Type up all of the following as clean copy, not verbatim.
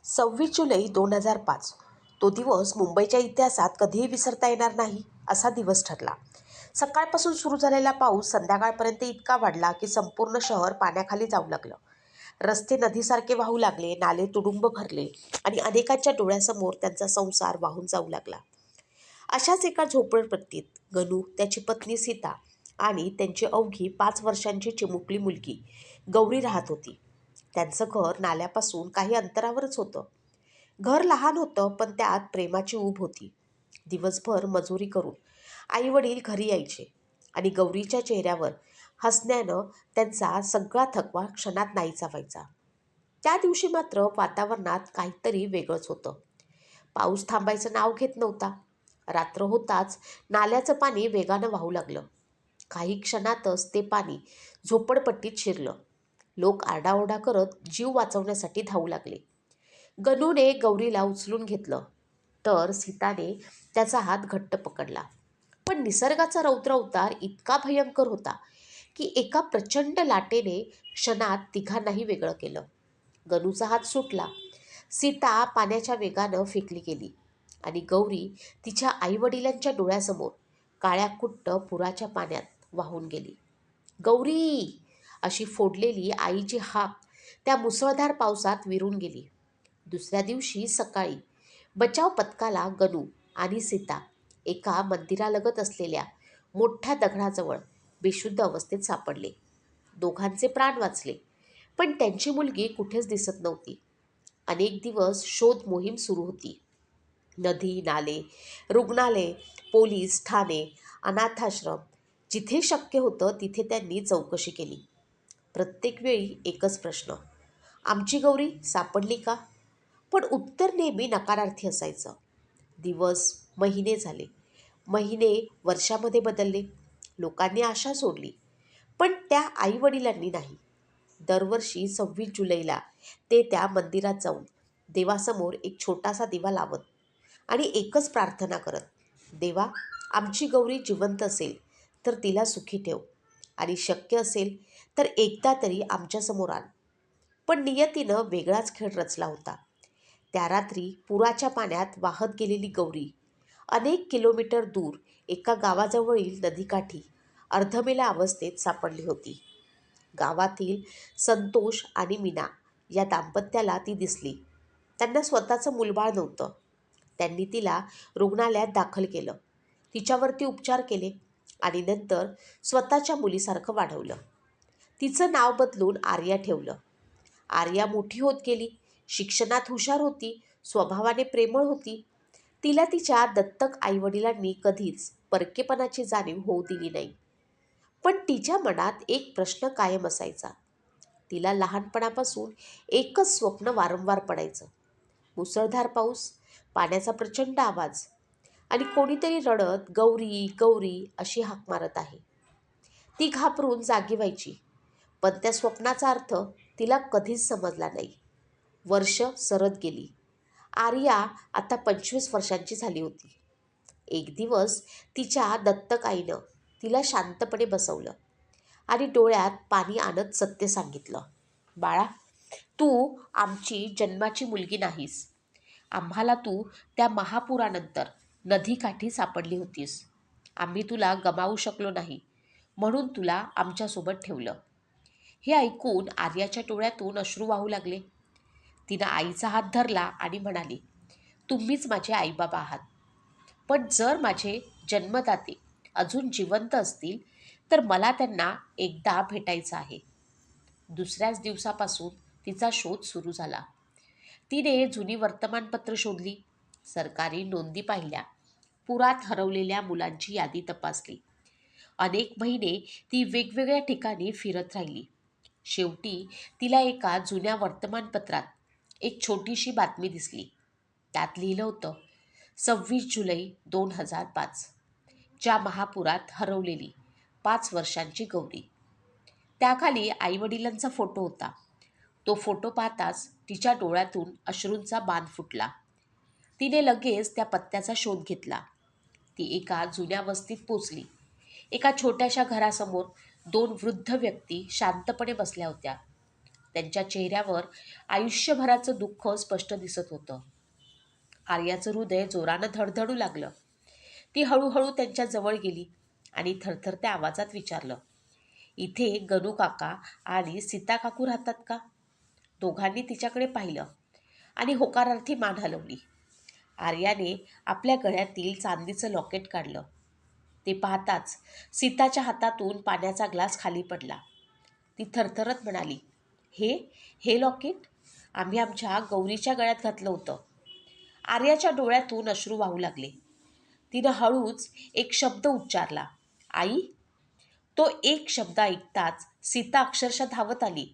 26 जुलै 2005 तो दिवस मुंबईच्या इतिहासात कधीही विसरता येणार नाही असा दिवस ठरला. सकाळपासून सुरू झालेला पाऊस संध्याकाळपर्यंत इतका वाढला की संपूर्ण शहर पाण्याखाली जाऊ लागलं. रस्ते नदीसारखे वाहू लागले, नाले तुडुंब भरले आणि अनेकांच्या डोळ्यासमोर त्यांचा संसार वाहून जाऊ लागला. अशाच एका झोपडपट्टीत गणू, त्याची पत्नी सीता आणि त्यांची अवघी 5 वर्षांची चिमुकली मुलगी गौरी राहत होती. त्यांचं घर नाल्यापासून काही अंतरावरच होतं. घर लहान होतं, पण त्यात प्रेमाची ऊब होती. दिवसभर मजुरी करून आई वडील घरी यायचे आणि गौरीच्या चेहऱ्यावर हसण्यानं त्यांचा सगळा थकवा क्षणात नाहीसा व्हायचा. त्या दिवशी मात्र वातावरणात काहीतरी वेगळंच होतं. पाऊस थांबायचं नाव घेत नव्हता. रात्र होताच नाल्याचं पाणी वेगानं वाहू लागलं. काही क्षणातच ते पाणी झोपडपट्टीत शिरलं. लोक आरडाओरडा करत जीव वाचवण्यासाठी धावू लागले. गणूने गौरीला उचलून घेतलं, तर सीताने त्याचा हात घट्ट पकडला. पण निसर्गाचा रौद्र अवतार इतका भयंकर होता की एका प्रचंड लाटेने क्षणात तिघांनाही वेगळं केलं. गणूचा हात सुटला, सीता पाण्याच्या वेगानं फेकली गेली आणि गौरी तिच्या आईवडिलांच्या डोळ्यासमोर काळ्या कुट्ट पुराच्या पाण्यात वाहून गेली. गौरी अशी फोडलेली आईची हाक त्या मुसळधार पावसात विरून गेली. दुसऱ्या दिवशी सकाळी बचाव पथकाला गणू आणि सीता एका मंदिरालगत असलेल्या मोठ्या दगडाजवळ बेशुद्ध अवस्थेत सापडले. दोघांचे प्राण वाचले, पण त्यांची मुलगी कुठेच दिसत नव्हती. अनेक दिवस शोध मोहीम सुरू होती. नदी, नाले, रुग्णालय, पोलीस ठाणे, अनाथाश्रम, जिथे शक्य होतं तिथे त्यांनी चौकशी केली. प्रत्येक वेळी एकच प्रश्न, आमची गौरी सापडली का? पण उत्तर नेहमी नकारार्थी असायचं. दिवस, महिने झाले. महिने वर्षामध्ये बदलले. लोकांनी आशा सोडली, पण त्या आईवडिलांनी नाही. दरवर्षी 26 जुलैला ते त्या मंदिरात जाऊन देवासमोर एक छोटासा दिवा लावत आणि एकच प्रार्थना करत, देवा, आमची गौरी जिवंत असेल तर तिला सुखी ठेव आणि शक्य असेल तर एकदा तरी आमच्यासमोर आण. पण नियतीनं वेगळाच खेळ रचला होता. त्या रात्री पुराच्या पाण्यात वाहत गेलेली गौरी अनेक किलोमीटर दूर एका गावाजवळील नदीकाठी अर्धमेल्या अवस्थेत सापडली होती. गावातील संतोष आणि मीना या दाम्पत्याला ती दिसली. त्यांना स्वतःचं मूलबाळ नव्हतं. त्यांनी तिला रुग्णालयात दाखल केलं, तिच्यावरती उपचार केले आणि नंतर स्वतःच्या मुलीसारखं वाढवलं. तिचं नाव बदलून आर्या ठेवलं. आर्या मोठी होत गेली, शिक्षणात हुशार होती, स्वभावाने प्रेमळ होती. तिला तिच्या दत्तक आईवडिलांनी कधीच परकेपणाची जाणीव होऊ दिली नाही. पण तिच्या मनात एक प्रश्न कायम असायचा. तिला लहानपणापासून एकच स्वप्न वारंवार पडायचं. मुसळधार पाऊस, पाण्याचा प्रचंड आवाज आणि कोणीतरी रडत गौरी गौरी अशी हाक मारत आहे. ती घाबरून जागी व्हायची, पण त्या स्वप्नाचा अर्थ तिला कधीच समजला नाही. वर्ष सरत गेली. आर्या आता 25 वर्षांची झाली होती. एक दिवस तिच्या दत्तक आईनं तिला शांतपणे बसवलं आणि डोळ्यात पाणी आणत सत्य सांगितलं, बाळा, तू आमची जन्माची मुलगी नाहीस. आम्हाला तू त्या महापुरानंतर नदीकाठी सापडली होतीस. आम्ही तुला गमावू शकलो नाही, म्हणून तुला आमच्यासोबत ठेवलं. हे ऐकून आर्याच्या डोळ्यातून अश्रू वाहू लागले. तिनं आईचा हात धरला आणि म्हणाली, तुम्हीच माझे आईबाबा आहात. पण जर माझे जन्मदाते अजून जिवंत असतील तर मला त्यांना एकदा भेटायचं आहे. दुसऱ्याच दिवसापासून तिचा शोध सुरू झाला. तिने जुनी वर्तमानपत्र शोधली, सरकारी नोंदी पाहिल्या, पुरात हरवलेल्या मुलांची यादी तपासली. अनेक महिने ती वेगवेगळ्या ठिकाणी फिरत राहिली. शेवटी तिला एका जुन्या वर्तमानपत्रात एक छोटीशी बातमी दिसली. त्यात लिहिलं होतं, 26 जुलै 2005 च्या महापुरात हरवलेली 5 वर्षांची गौरी. त्याखाली आईवडिलांचा फोटो होता. तो फोटो पाहताच तिच्या डोळ्यातून अश्रूंचा बांध फुटला. तिने लगेच त्या पत्त्याचा शोध घेतला. ती एका जुन्या वस्तीत पोचली. एका छोट्याशा घरासमोर 2 वृद्ध व्यक्ती शांतपणे बसल्या होत्या. त्यांच्या चेहऱ्यावर आयुष्यभराचं दुःख स्पष्ट दिसत होतं. आर्याचं हृदय जोरानं धडधडू लागलं. ती हळूहळू त्यांच्या जवळ गेली आणि थरथरत्या आवाजात विचारलं, इथे गणू काका आणि सीता काकू राहतात का? दोघांनी तिच्याकडे पाहिलं आणि होकारार्थी मान हलवली. आर्याने आपल्या गळ्यातील चांदीचं लॉकेट काढलं. ते पाहताच सीताच्या हातातून पाण्याचा ग्लास खाली पडला. ती थरथरत म्हणाली, हे हे लॉकेट आम्ही आमच्या गौरीच्या गळ्यात घातलं होतं. आर्याच्या डोळ्यातून अश्रू वाहू लागले. तिनं हळूच एक शब्द उच्चारला, आई. तो एक शब्द ऐकताच सीता अक्षरशः धावत आली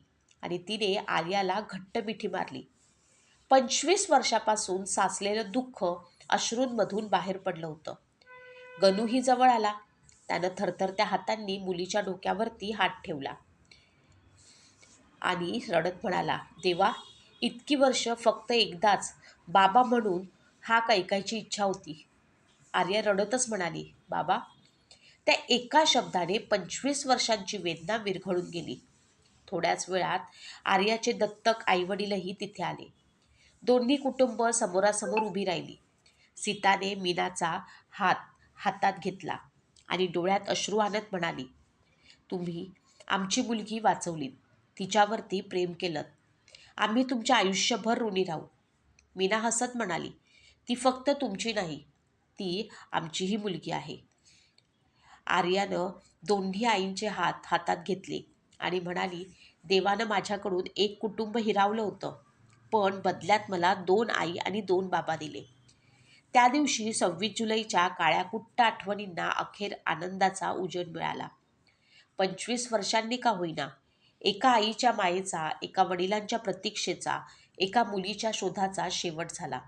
आणि तिने आर्याला घट्ट मिठी मारली. 25 वर्षापासून साचलेलं दुःख अश्रूंमधून बाहेर पडलं होतं. गणूही जवळ आला. त्यानं थरथरत्या हातांनी मुलीच्या डोक्यावरती हात ठेवला आणि रडत म्हणाला, देवा, इतकी वर्ष फक्त एकदाच बाबा म्हणून हाक ऐकायची इच्छा होती. आर्या रडतच म्हणाली, बाबा. त्या एका शब्दाने 25 वर्षांची वेदना विरघळून गेली. थोड्याच वेळात आर्याचे दत्तक आईवडीलही तिथे आले. दोन्ही कुटुंब समोरासमोर उभी राहिली. सीताने मीनाचा हात हातात घेतला आणि डोळ्यात अश्रू आणत म्हणाली, तुम्ही आमची मुलगी वाचवलीत, तिच्यावरती प्रेम केलं. आम्ही तुमच्या आयुष्यभर ऋणी राहू. मीना हसत म्हणाली, ती फक्त तुमची नाही, ती आमचीही मुलगी आहे. आर्यानं दोन्ही आईंचे हात हातात घेतले आणि म्हणाली, देवानं माझ्याकडून एक कुटुंब हिरावलं होतं, पण बदल्यात मला 2 आई आणि 2 बाबा दिले. त्या दिवशी 26 जुलैच्या काळ्याकुट्ट आठवणींना अखेर आनंदाचा उजेड मिळाला. 25 वर्षांनी का होईना, एका आईच्या मायेचा, एका वडिलांच्या प्रतीक्षेचा, एका मुलीच्या शोधाचा शेवट झाला.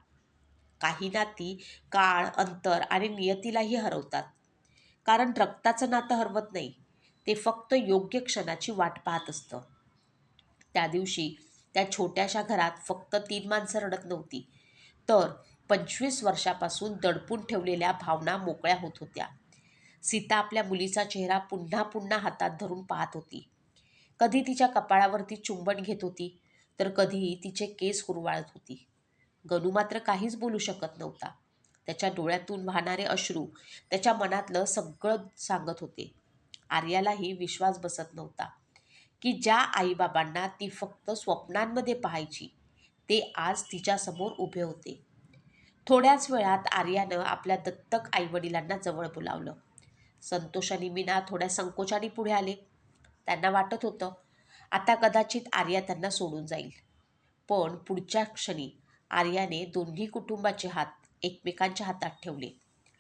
काही नाती काळ, अंतर आणि नियतीलाही हरवतात. कारण रक्ताचं नातं हरवत नाही, ते फक्त योग्य क्षणाची वाट पाहत असतं. त्या दिवशी त्या छोट्याशा घरात फक्त 3 माणसं रडत नव्हती, तर 25 वर्षापासून दडपून ठेवलेल्या भावना मोकळ्या होत होत्या. सीता आपल्या मुलीचा चेहरा पुन्हा पुन्हा हातात धरून पाहत होती. कधी तिच्या कपाळावरती चुंबन घेत होती, तर कधी तिचे केस कुरवाळत होती. गणू मात्र काहीच बोलू शकत नव्हता. त्याच्या डोळ्यातून वाहणारे अश्रू त्याच्या मनातलं सगळं सांगत होते. आर्यालाही विश्वास बसत नव्हता की ज्या आईबाबांना ती फक्त स्वप्नांमध्ये पाहायची, ते आज तिच्यासमोर उभे होते. थोड्याच वेळात आर्यानं आपल्या दत्तक आईवडिलांना जवळ बोलावलं. संतोष आणि मीना थोड्या संकोचाने पुढे आले. त्यांना वाटत होतं, आता कदाचित आर्या त्यांना सोडून जाईल. पण पुढच्या क्षणी आर्याने दोन्ही कुटुंबाचे हात एकमेकांच्या हातात ठेवले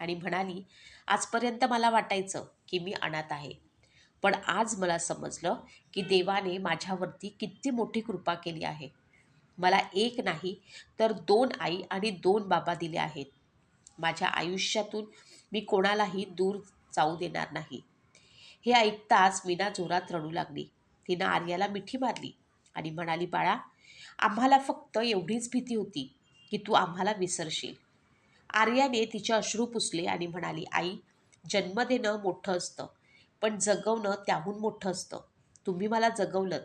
आणि म्हणाली, आजपर्यंत मला वाटायचं की मी अनाथ आहे, पण आज मला समजलं की देवाने माझ्यावरती किती मोठी कृपा केली आहे. मला एक नाही तर 2 आई आणि 2 बाबा दिले आहेत. माझ्या आयुष्यातून मी कोणालाही दूर जाऊ देणार नाही. हे ऐकताच मीना जोरात रडू लागली. तिनं आर्याला मिठी मारली आणि म्हणाली, बाळा, आम्हाला फक्त एवढीच भीती होती की तू आम्हाला विसरशील. आर्याने तिचे अश्रू पुसले आणि म्हणाली, आई, जन्म देणं मोठं असतं, पण जगवणं त्याहून मोठं असतं. तुम्ही मला जगवलं.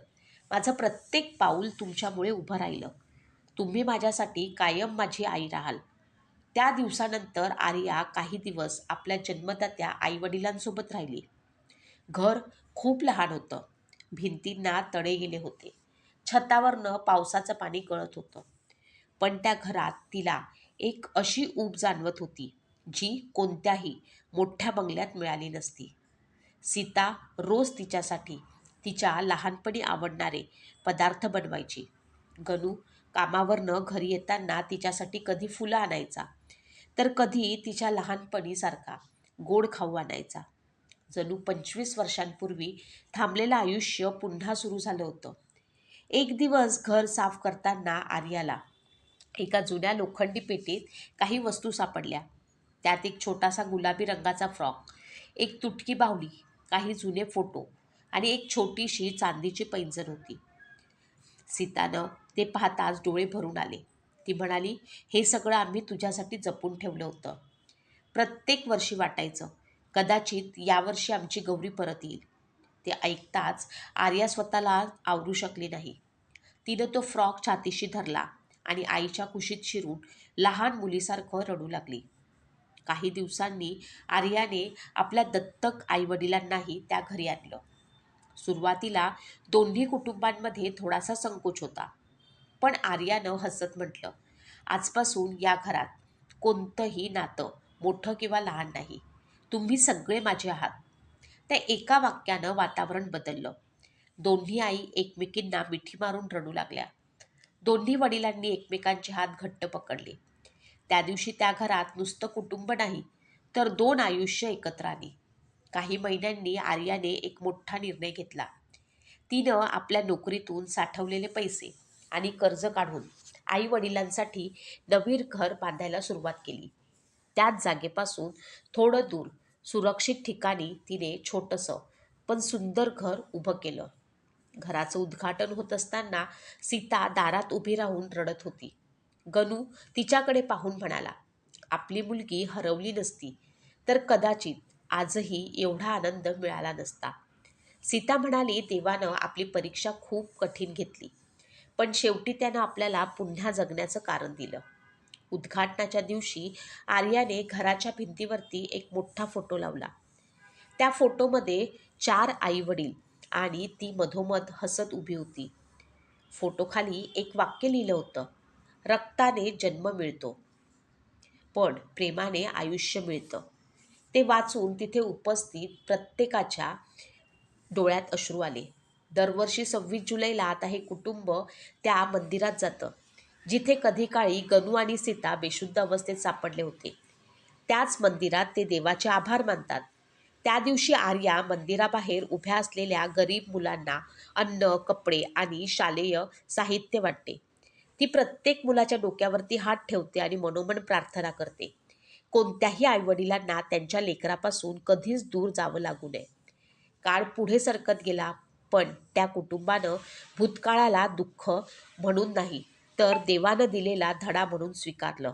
माझं प्रत्येक पाऊल तुमच्यामुळे उभं राहिलं. तुम्ही माझ्यासाठी कायम माझी आई राहाल. त्या दिवसानंतर आर्या काही दिवस आपल्या जन्मदात्या आईवडिलांसोबत राहिली. घर खूप लहान होतं. भिंतींना तडे गेले होते. छतावरनं पावसाचं पाणी गळत होतं. पण त्या घरात तिला एक अशी ऊब जाणवत होती, जी कोणत्याही मोठ्या बंगल्यात मिळाली नसती. सीता रोज तिच्यासाठी तिच्या लहानपणी आवडणारे पदार्थ बनवायची. गणू कामावरनं घरी येताना तिच्यासाठी कधी फुलं आणायचा, तर कधी तिच्या लहानपणीसारखा गोड खाऊ आणायचा. जणू 25 वर्षांपूर्वी थांबलेलं आयुष्य पुन्हा सुरू झालं होतं. एक दिवस घर साफ करताना आर्याला एका जुन्या लोखंडी पेटीत काही वस्तू सापडल्या. त्यात एक छोटासा गुलाबी रंगाचा फ्रॉक, एक तुटकी बाहुली, काही जुने फोटो आणि एक छोटीशी चांदीची पैंजण होती. सीतानं ते पाहताच डोळे भरून आले. ती म्हणाली, हे सगळं आम्ही तुझ्यासाठी जपून ठेवलं होतं. प्रत्येक वर्षी वाटायचं, कदाचित यावर्षी आमची गौरी परत येईल. ते ऐकताच आर्या स्वतःला आवरू शकली नाही. तिनं तो फ्रॉक छातीशी धरला आणि आईच्या कुशीत शिरून लहान मुलीसारखं रडू लागली. काही दिवसांनी आर्याने आपल्या दत्तक आईवडिलांनाही त्या घरी आणलं. सुरुवातीला दोन्ही कुटुंबांमध्ये थोडासा संकोच होता, पण आर्यानं हसत म्हटलं, आजपासून या घरात कोणतंही नातं मोठं किंवा लहान नाही. तुम्ही सगळे माझे आहात. त्या एका वाक्यानं वातावरण बदललं. दोन्ही आई एकमेकींना मिठी मारून रडू लागल्या. दोन्ही वडिलांनी एकमेकांचे हात घट्ट पकडले. त्या दिवशी त्या घरात नुसतं कुटुंब नाही, तर दोन आयुष्य एकत्र आली. काही महिन्यांनी आर्याने एक मोठा निर्णय घेतला. तिनं आपल्या नोकरीतून साठवलेले पैसे आणि कर्ज काढून आई वडिलांसाठी नवीन घर बांधायला सुरुवात केली. त्याच जागेपासून थोडं दूर सुरक्षित ठिकाणी तिने छोटंसं पण सुंदर घर उभं केलं. घराचं उद्घाटन होत असताना सीता दारात उभी राहून रडत होती. गणू तिच्याकडे पाहून म्हणाला, आपली मुलगी हरवली नसती तर कदाचित आजही एवढा आनंद मिळाला नसता. सीता म्हणाली, देवानं आपली परीक्षा खूप कठीण घेतली, पण शेवटी त्यानं आपल्याला पुन्हा जगण्याचं कारण दिलं. उद्घाटनाच्या दिवशी आर्याने घराच्या भिंतीवरती एक मोठा फोटो लावला. त्या फोटोमध्ये 4 आई-वडील आणि ती मधोमध हसत उभी होती. फोटोखाली एक वाक्य लिहिलं होतं, रक्ताने जन्म मिळतो, पण प्रेमाने आयुष्य मिळतं. ते वाचून तिथे उपस्थित प्रत्येकाच्या डोळ्यात अश्रू आले. दरवर्षी 26 जुलैला आता हे कुटुंब त्या मंदिरात जातं, जिथे कधी काळी गणू आणि सीता बेशुद्ध अवस्थेत सापडले होते. त्याच मंदिरात ते देवाचे आभार मानतात. त्या दिवशी आर्या मंदिराबाहेर उभ्या असलेल्या गरीब मुलांना अन्न, कपडे आणि शालेय साहित्य वाटते. ती प्रत्येक मुलाच्या डोक्यावरती हात ठेवते आणि मनोमन प्रार्थना करते. कोणत्याही आईवडिलांना त्यांच्या लेकरापासून कधीच दूर जावं लागू नये. काळ पुढे सरकत गेला, पण त्या कुटुंबानं भूतकाळाला दुःख म्हणून नाही, तर देवानं दिलेला धडा म्हणून स्वीकारलं.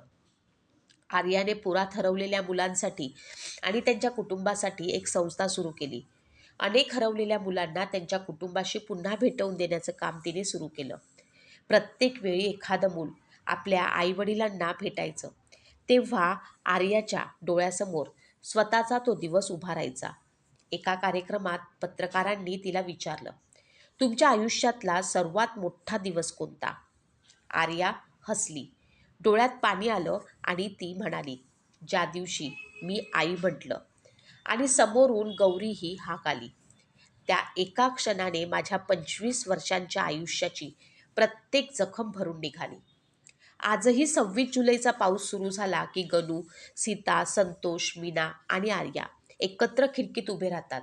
आर्याने पुरात हरवलेल्या मुलांसाठी आणि त्यांच्या कुटुंबासाठी एक संस्था सुरू केली. अनेक हरवलेल्या मुलांना त्यांच्या कुटुंबाशी पुन्हा भेटवून देण्याचं काम तिने सुरू केलं. प्रत्येक वेळी एखादं मूल आपल्या आईवडिलांना भेटायचं, तेव्हा आर्याच्या डोळ्यासमोर स्वतःचा तो दिवस उभा राहायचा. एका कार्यक्रमात पत्रकारांनी तिला विचारलं, तुमच्या आयुष्यातला सर्वात मोठा दिवस कोणता? आर्या हसली. डोळ्यात पाणी आलं आणि ती म्हणाली, ज्या दिवशी मी आई म्हटलं आणि समोरून गौरीही हाक आली. त्या एका क्षणाने माझ्या 25 वर्षांच्या आयुष्याची प्रत्येक जखम भरून निघाली. आजही 26 जुलैचा पाऊस सुरू झाला की गणू, सीता, संतोष, मीना आणि आर्या एकत्र खिडकीत उभे राहतात.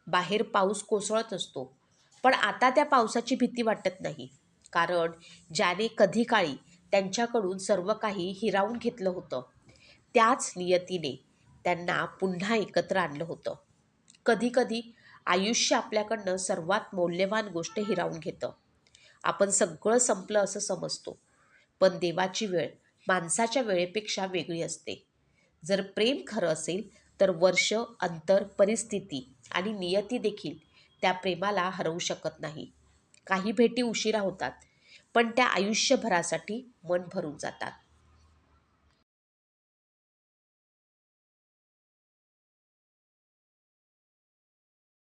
बाहेर पाऊस कोसळत असतो, पण आता त्या पावसाची भीती वाटत नाही, कारण ज्याने कधी काळी त्यांच्याकडून सर्व काही हिरावून घेतलं होतं, त्याच नियतीने त्यांना पुन्हा एकत्र आणलं होतं. कधीकधी आयुष्य आपल्याकडनं सर्वात मौल्यवान गोष्ट हिरावून घेतं. आपण सगळं संपलं असं समजतो, पण देवाची वेळ माणसाच्या वेळेपेक्षा वेगळी असते. जर प्रेम खरं असेल तर वर्ष, अंतर, परिस्थिती आणि नियती देखील त्या प्रेमाला हरवू शकत नाही. काही भेटी उशिरा होतात, पण त्या आयुष्यभरासाठी मन भरून जातात.